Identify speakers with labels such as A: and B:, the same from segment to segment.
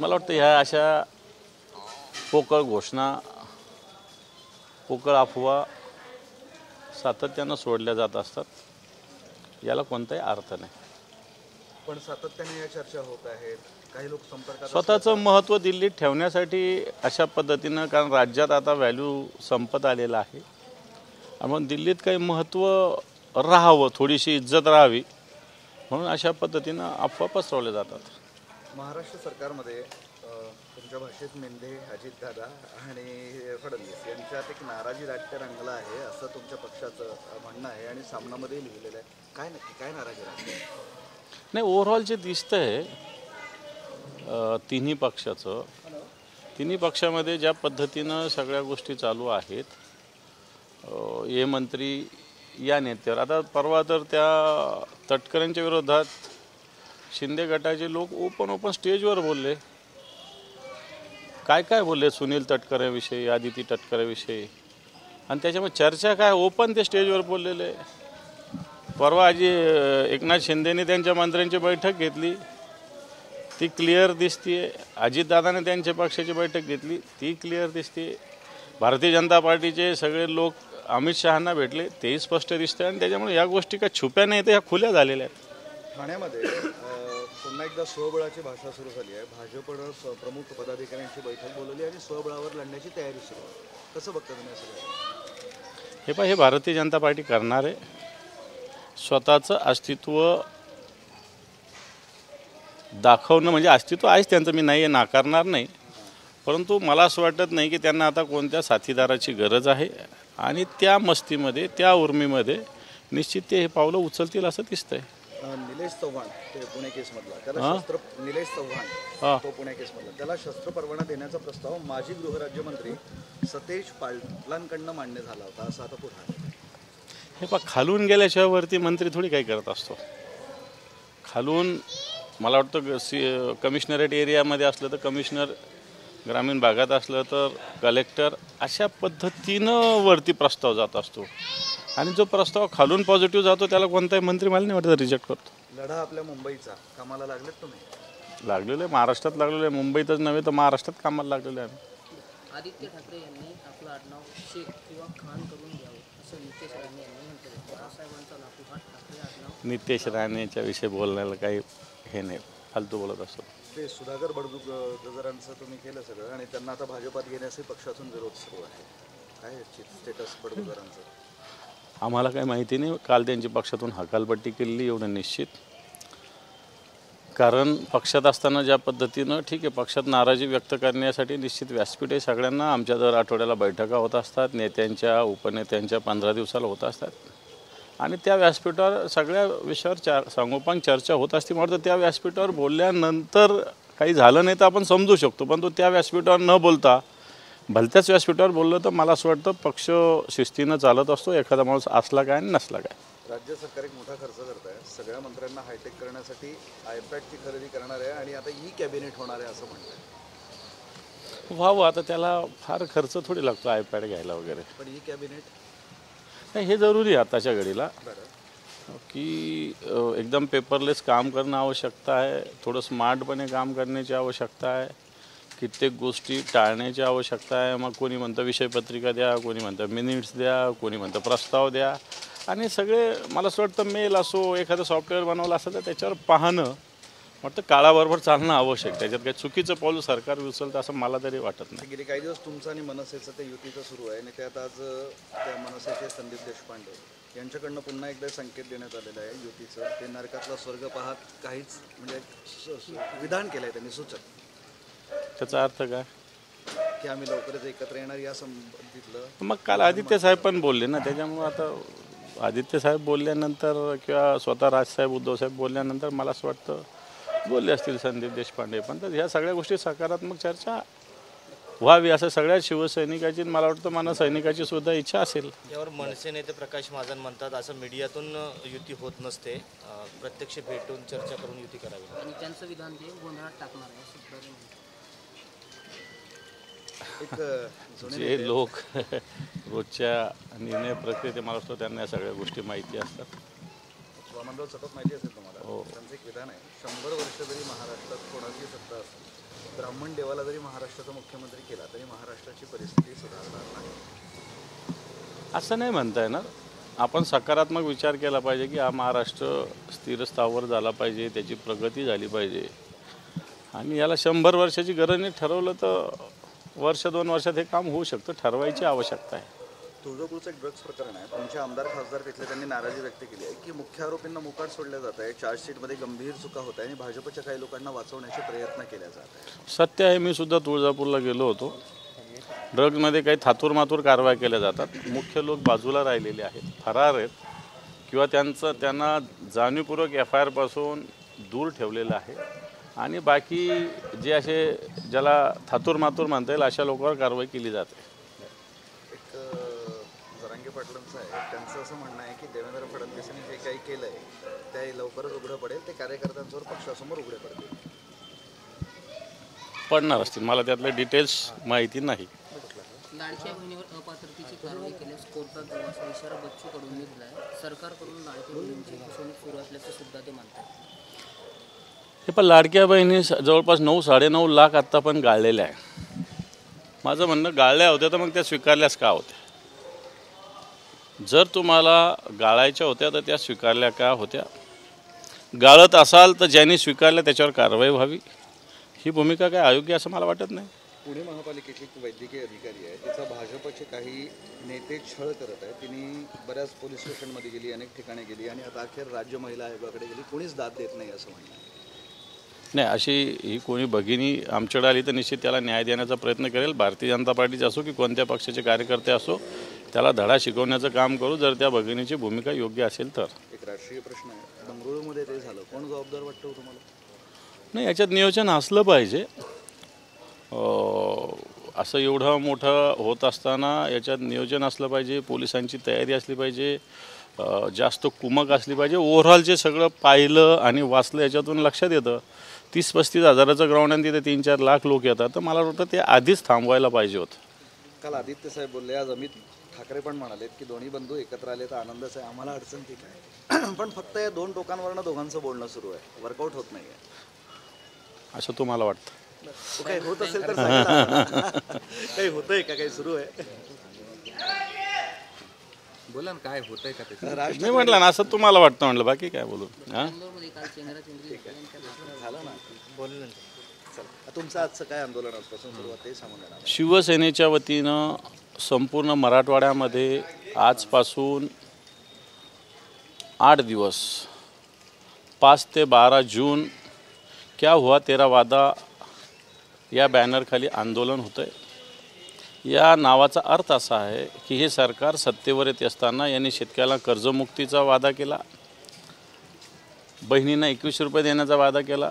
A: मला वाटतं ह्या अशा पोकळ घोषणा, पोकळ अफवा सातत्यानं सोडल्या जात असतात, याला कोणताही अर्थ नाही.
B: पण सातत्याने या चर्चा होत आहेत, काही लोक संपर्कात
A: स्वतःचं महत्त्व दिल्लीत ठेवण्यासाठी अशा पद्धतीनं, कारण राज्यात आता व्हॅल्यू संपत आलेला आहे, म्हणून दिल्लीत काही महत्त्व राहावं, थोडीशी इज्जत राहावी म्हणून अशा पद्धतीनं अफवा पसरवल्या जातात.
B: महाराष्ट्र सरकारमध्ये तुमच्या भाषेत मेंढे, अजितदादा आणि फडणवीस यांच्यात एक नाराजी राजकीय रंगला आहे असं तुमच्या पक्षाचं म्हणणं आहे आणि सामनामध्ये लिहिलेलं आहे. काय नक्की काय नाराजी राजकीय?
A: नाही, ओव्हरऑल जे दिसतंय तिन्ही पक्षामध्ये ज्या पद्धतीनं सगळ्या गोष्टी चालू आहेत, हे मंत्री या नेत्यावर, आता परवा तर त्या तटकरेंच्या विरोधात शिंदे गटाचे लोक ओपन स्टेजवर बोलले. काय बोलले सुनील तटकरेविषयी, आदिती तटकरेविषयी, आणि त्याच्यामुळे चर्चा काय ओपन ते स्टेजवर बोललेले. परवा आजी एकनाथ शिंदेने त्यांच्या मंत्र्यांची बैठक घेतली, ती क्लिअर दिसते. अजितदादाने त्यांच्या पक्षाची बैठक घेतली, ती क्लिअर दिसते. भारतीय जनता पार्टीचे सगळे लोक अमित शहांना भेटले, तेही स्पष्ट दिसते. आणि त्याच्यामुळे या गोष्टी काय छुप्या नाही, तर ह्या खुल्या झालेल्या आहेत.
B: ठाण्यामध्ये पुन्हा एकदा स्वबळाची भाषा सुरू झाली आहे. भाजपनं प्रमुख पदाधिकाऱ्यांची बैठक बोलवली आणि स्वबळावर लढण्याची तयारी सुरू आहे. कसं बघता तुम्ही असं?
A: हे भारतीय जनता पार्टी करणार आहे. स्वतःचं अस्तित्व दाखवणं, म्हणजे अस्तित्व आहेच त्यांचं, मी नाही नाकारणार नाही, परंतु मला असं वाटत नाही की त्यांना आता कोणत्या साथीदाराची गरज आहे. आणि त्या मस्तीमध्ये, त्या उर्मीमध्ये निश्चित ते हे पावलं उचलतील असं दिसतंय.
B: निलेश चव्हाण ते पुणे केसमधला, त्याला निलेश चव्हाण तो पुणे केसमधला, त्याला शस्त्र परवाना देण्याचा प्रस्ताव माजी गृहराज्यमंत्री सतेज पाटलांकडनं मान्य झाला होता, असं आता पुढे.
A: हे खालून गेल्याशिवाय वरती मंत्री थोडी काही करत असतो. खालून मला वाटतं कमिशनरेट एरियामध्ये असलं तर कमिशनर, ग्रामीण भागात असलं तर कलेक्टर, अशा पद्धतीनं वरती प्रस्ताव जात असतो. आणि जो प्रस्ताव खालून पॉझिटिव्ह जातो त्याला कोणताही मंत्री मला नाही वाटत रिजेक्ट करतो.
B: लढा आपल्या मुंबईचा कामाला लागलेत तुम्ही?
A: लागलेलो आहे, महाराष्ट्रात लागलेलो आहे, मुंबईतच नव्हे तर महाराष्ट्रात कामाला लागलेलो आहे आम्ही.
C: आदित्य ठाकरे यांनी आपलं आडनाव शेख किंवा खान करून घ्यावं असं नितेश राणे यांनी म्हटलं. बाळासाहेबांचा लागोपाठ ठाकरे आडनाव.
A: नितेश राणेच्या विषयी बोलण्याला काही हे नाही, फालतू बोलत असतो.
B: ते सुधाकर बडगुजरांचं तुम्ही केलं सगळं आणि त्यांना आता भाजपात घेण्याचे पक्षातून विरोध सुरू आहे. काय स्टेटस बडगुजरांचं?
A: आम्हाला काही माहिती नाही. काल त्यांची पक्षातून हकालपट्टी केलेली एवढं निश्चित. कारण पक्षात असताना ज्या पद्धतीनं, ठीक आहे, पक्षात नाराजी व्यक्त करण्यासाठी निश्चित व्यासपीठ आहे सगळ्यांना. आमच्या दर आठवड्याला बैठका होत असतात, नेत्यांच्या उपनेत्यांच्या 15 दिवसाला होत असतात. आणि त्या व्यासपीठावर सगळ्या विषयावर सांगोपांग चर्चा होत असते. मला वाटतं त्या व्यासपीठावर बोलल्यानंतर काही झालं नाही तर आपण समजू शकतो, पण तो त्या व्यासपीठावर न बोलता भलत्याच व्यासपीठावर बोललं तर मला असं वाटतं पक्ष शिस्तीनं चालत असतो, एखादा माणूस असला काय आणि नसला काय.
B: राज्य सरकार एक मोठा खर्च करत आहे, सगळ्या मंत्र्यांना हायटेक करण्यासाठी आयपॅडची खरेदी करणार आहे आणि आता ई कॅबिनेट होणार आहे असं म्हणतात.
A: व्हावं, आता त्याला फार खर्च थोडी लागतो आयपॅड घ्यायला वगैरे.
B: पण ई कॅबिनेट
A: नाही, हे जरुरी आहे आताच्या घडीला, की एकदम पेपरलेस काम करणं आवश्यकता आहे, थोडं स्मार्टपणे काम करण्याची आवश्यकता आहे, कित्येक गोष्टी टाळण्याची आवश्यकता आहे. मग कोणी म्हणतं विषयपत्रिका द्या, कोणी म्हणतं मिनिट्स द्या, कोणी म्हणतं प्रस्ताव द्या, आणि सगळे मला असं वाटतं मेल असो, एखादं सॉफ्टवेअर बनवलं असं तर त्याच्यावर पाहणं वाटतं काळाबरोबर चालणं आवश्यक. त्याच्यात काही चुकीचं पाऊल सरकार उचलतं असं मला तरी वाटत नाही.
B: गेली काही दिवस तुमचं आणि मनसेचं ते युतीचं सुरू आहे आणि त्यात आज त्या मनसेचे संदीप देशपांडे यांच्याकडनं पुन्हा एकदा संकेत देण्यात आलेला आहे युतीचं. ते नरकातला स्वर्ग पाहत काहीच म्हणजे विधान केलं आहे त्यांनी सूचक.
A: त्याचा अर्थ काय?
B: की आम्ही लवकरच एकत्र येणार या संबंधितलं.
A: मग काल आदित्य साहेब पण बोलले ना, त्याच्यामुळे आता आदित्य साहेब बोलल्यानंतर किंवा स्वतः राजसाहेब उद्धव साहेब बोलल्यानंतर मला असं वाटतं बोलले असतील संदीप देशपांडे पण. तर ह्या सगळ्या गोष्टी सकारात्मक चर्चा व्हावी असं सगळ्या शिवसैनिकाची, मला वाटतं मनसैनिकाची सुद्धा इच्छा असेल.
D: यावर मनसे नेते प्रकाश महाजन म्हणतात असं मीडियातून युती होत नसते, प्रत्यक्ष भेटून चर्चा करून युती करावी. आणि
C: त्यांचं विधान ते गोंधळात टाकणार आहे.
A: जे लोक रोजच्या निर्णय प्रक्रियेत मला वाटतं त्यांना या सगळ्या गोष्टी माहिती असतात.
B: सतत माहिती असेल तुम्हाला. त्यांचं एक विधान आहे, 100 वर्ष जरी महाराष्ट्रात कोणाची सत्ता असेल ब्राह्मण देवाला जरी महाराष्ट्राचा मुख्यमंत्री केला तरी महाराष्ट्राची परिस्थिती सुधारणार नाही
A: असं नाही म्हणता येणार. आपण सकारात्मक विचार केला पाहिजे की हा महाराष्ट्र स्थिर स्थावर झाला पाहिजे, त्याची प्रगती झाली पाहिजे. आणि याला 100 वर्षाची गरज नाही. ठरवलं तर वर्ष 2 वर्षात हे काम होऊ शकतं. ठरवायची आवश्यकता आहे.
B: तुळजापूरचं एक ड्रग्स प्रकरण आहे. तुमचे आमदार खासदार तिथले त्यांनी नाराजी व्यक्त केली आहे की मुख्य आरोपींना मुकाट सोडल्या जात आहे, चार्जशीटमध्ये गंभीर चुका होत आहे आणि भाजपच्या काही लोकांना वाचवण्याचे प्रयत्न केले जात आहेत.
A: सत्य आहे, मी सुद्धा तुळजापूरला गेलो होतो. ड्रग्जमध्ये काही थातूरमातूर कारवाया केल्या जातात. मुख्य लोक बाजूला राहिलेले आहेत, फरार आहेत किंवा त्यांना जाणीवपूर्वक FIR पासून दूर ठेवलेलं आहे. आणि बाकी जे असे ज्याला थातूरमातूर म्हणता येईल अशा लोकांवर कारवाई केली जाते.
B: एक जरांगे पाटलांचं आहे, त्यांचं असं म्हणणं आहे की देवेंद्र फडणवीसांनी जे काही केलं आहे ते लवकरच उघडं पडेल, ते कार्यकर्त्यांसमोर पक्षासमोर उघडे पडतील.
A: पडणार असतील, मला त्यातले डिटेल्स माहिती नाही.
C: लाडक्या बहिणीवर अपात्रतेची कारवाई केल्यास कोर्टात जाऊ असा इशारा बच्चू कडूंनी दिला आहे. सरकारकडून लाडक्या बहिणींची फसवणूक सुरू असल्याचं सुद्धा ते म्हणतात.
A: हे पण लाडक्या बहिणी जवळपास 9-9.5 लाख आत्ता पण गाळलेल्या आहे. माझं म्हणणं, गाळल्या होत्या तर मग त्या स्वीकारल्याच का होत्या? जर तुम्हाला गाळायच्या होत्या तर त्या स्वीकारल्या का होत्या? गाळत असाल तर ज्यांनी स्वीकारल्या त्याच्यावर कारवाई व्हावी. ही भूमिका काय अयोग्य असं मला वाटत नाही.
B: पुणे महापालिकेची एक वैद्यकीय अधिकारी आहे, तिचा भाजपचे काही नेते छळ करत आहेत. तिने बऱ्याच पोलीस स्टेशनमध्ये गेली, अनेक ठिकाणी गेली आणि आता अखेर राज्य महिला आयोगाकडे गेली. कोणीच दाद देत नाही असं म्हणणं आहे.
A: नाही, अशी ही कोणी भगिनी आमच्याकडे आली तर निश्चित त्याला न्याय देण्याचा प्रयत्न करेल. भारतीय जनता पार्टीचे असो की कोणत्या पक्षाचे कार्यकर्ते असो, त्याला धडा शिकवण्याचं काम करू, जर त्या भगिनीची भूमिका योग्य असेल तर.
B: एक राष्ट्रीय प्रश्न आहे, बंगळुरूमध्ये ते झालं, कोण जबाबदार वाटतं तुम्हाला?
A: नाही, याच्यात नियोजन असलं पाहिजे. असं एवढं मोठं होत असताना याच्यात नियोजन असलं पाहिजे, पोलिसांची तयारी असली पाहिजे, जास्त कुमक असली पाहिजे. ओव्हरऑल जे सगळं पाहिलं आणि वाचलं याच्यातून लक्षात येतं 30-35 हजाराचं ग्राउंड आणि तिथे 3-4 लाख लोक येतात. तर मला वाटतं ते आधीच थांबवायला पाहिजे होतं.
B: काल आदित्य साहेब बोलले, आज अमित ठाकरे पण म्हणालेत की दोन्ही बंधू एकत्र आले तर आनंदच आहे, आम्हाला अडचण ठीक आहे. पण फक्त या 2 टोकांवरनं दोघांचं बोलणं सुरू आहे, वर्कआउट होत नाही आहे
A: असं तुम्हाला वाटतं?
B: काही होत असेल तर सांगा. काही होतंय का, काही सुरू आहे?
E: बोला ना, काय होतंय का ते?
A: नाही म्हटलं ना, असं तुम्हाला वाटतं म्हटलं, बाकी काय बोलू.
C: इंदोरमध्ये काल चेंगराचेंगरी यांच्या
B: झालं ना, बोललं. चला, तुमचं आजचं काय आंदोलन आजपासून सुरुवात ते सांगून द्या.
A: शिवसेनेच्या वतीनं संपूर्ण मराठवाड्यामध्ये आजपासून 8 दिवस 5 ते 12 जून क्या हुआ तेरा वादा या बॅनरखाली आंदोलन होतं आहे. या नावाचा अर्थ असा आहे की हे सरकार सत्तेवर येत असताना यांनी शेतकऱ्याला कर्जमुक्तीचा वादा केला, बहिणींना 21 रुपये देण्याचा वादा केला,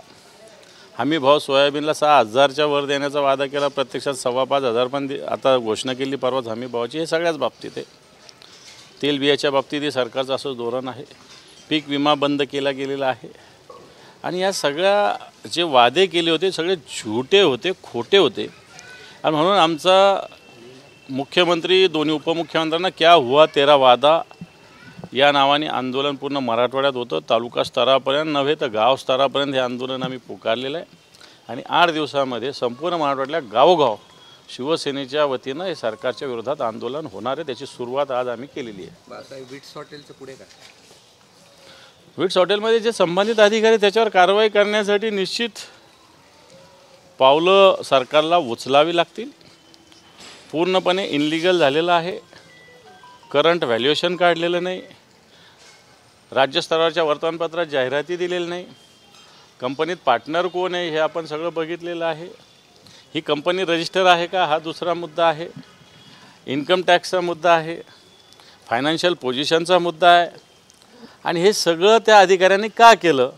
A: हमी भाव सोयाबीनला 6,000च्या वर देण्याचा वादा केला, प्रत्यक्षात 5,500 पण आता घोषणा केली परवाच हमी भावाची. हे सगळ्याच बाबतीत आहे. तेलबियाच्या बाबतीत हे सरकारचं असं धोरण आहे. पीक विमा बंद केला गेलेला आहे. आणि या सगळ्या जे वादे केले होते सगळे झुटे होते, खोटे होते. आणि म्हणून आमचा मुख्यमंत्री, दोन्ही उपमुख्यमंत्र्यांना क्या हुआ तेरा वादा या नावाने आंदोलन पूर्ण मराठवाड्यात होतं. तालुका स्तरापर्यंत नव्हे तर गाव स्तरापर्यंत हे आंदोलन आम्ही पुकारलेलं आहे. आणि 8 दिवसामध्ये संपूर्ण मराठवाड्यातल्या गावोगाव शिवसेनेच्या वतीनं हे सरकारच्या विरोधात आंदोलन होणार आहे. त्याची सुरुवात आज आम्ही केलेली आहे.
E: विट्स हॉटेलचं पुढे काय?
A: विट्स हॉटेलमध्ये जे संबंधित अधिकारी त्याच्यावर कारवाई करण्यासाठी निश्चित पावलं सरकारला उचलावी लागतील. पूर्णपणे इनलिगल झालेलं आहे. करंट व्हॅल्युएशन काढलेलं नाही, राज्यस्तरावरच्या वर्तमानपत्रात जाहिराती दिलेल्या नाही, कंपनीत पार्टनर कोण आहे हे आपण सगळं बघितलेलं आहे. ही कंपनी रजिस्टर आहे का हा दुसरा मुद्दा आहे. इन्कम टॅक्सचा मुद्दा आहे, फायनान्शियल पोझिशनचा मुद्दा आहे. आणि हे सगळं त्या अधिकाऱ्यांनी का केलं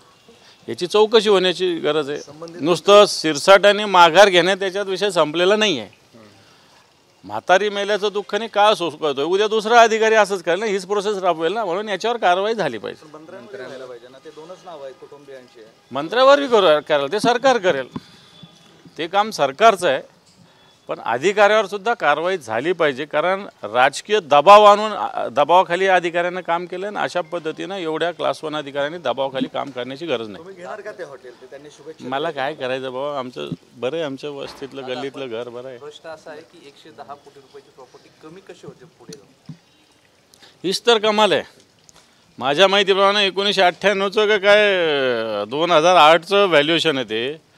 A: याची चौकशी होण्याची गरज आहे. नुसतं सिरसाट आणि माघार घेण्यात त्याच्यात विषय संपलेला नाही आहे. म्हातारी मेल्याचं दुःखाने का सोसतोय, उद्या दुसरा अधिकारी असंच करेल ना, हीच प्रोसेस राबवेल ना. म्हणून याच्यावर कारवाई झाली पाहिजे.
B: मंत्र्यांना पाहिजे ना, ते 2च नाव आहेत कुटुंबियांचे.
A: मंत्र्यावरही करेल, ते सरकार करेल, ते काम सरकारचं आहे. पण अधिकाऱ्यावर सुद्धा कारवाई झाली पाहिजे, कारण राजकीय दबाव आणून दबावाखाली अधिकाऱ्यांना काम केलं ना, अशा पद्धतीनं एवढ्या क्लास 1 अधिकाऱ्यांनी दबावाखाली काम करण्याची गरज नाही.
B: तुम्ही घेणार का ते हॉटेल? ते त्यांनी शुभेच्छा
A: मला काय करायचं बाबा, आमचं बरं आहे, आमच्या वस्तीतलं गल्लीतलं घर बरं आहे.
E: प्रश्न असा आहे की 110 कोटी रुपयाची प्रॉपर्टी कमी कशी होते पुढे जाऊन?
A: हीच तर कमाल आहे. माझ्या माहितीप्रमाणे 1998चं का काय 2008चं व्हॅल्युएशन आहे ते.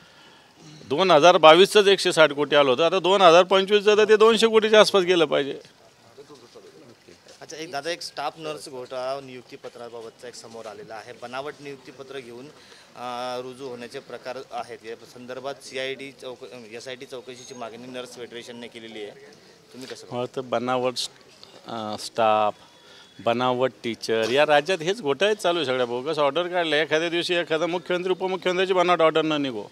A: 2022चंच 160 कोटी आलं होतं. आता 2025चं तर ते 200 कोटीच्या आसपास गेलं पाहिजे.
D: अच्छा, एक स्टाफ नर्स घोटाळा नियुक्तीपत्राबाबतचा एक समोर आलेला आहे. बनावट नियुक्तीपत्र घेऊन रुजू होण्याचे प्रकार आहेत. या संदर्भात SIT चौकशीची मागणी नर्स फेडरेशनने केलेली आहे. तुम्ही कसं
A: मला तर बनावट स्टाफ, बनावट टीचर, या राज्यात हेच घोटाळेच चालू आहे. सगळ्या बोगस ऑर्डर काढल्या. एखाद्या दिवशी एखादा मुख्यमंत्री उपमुख्यमंत्र्याची बनावट ऑर्डर न निघो.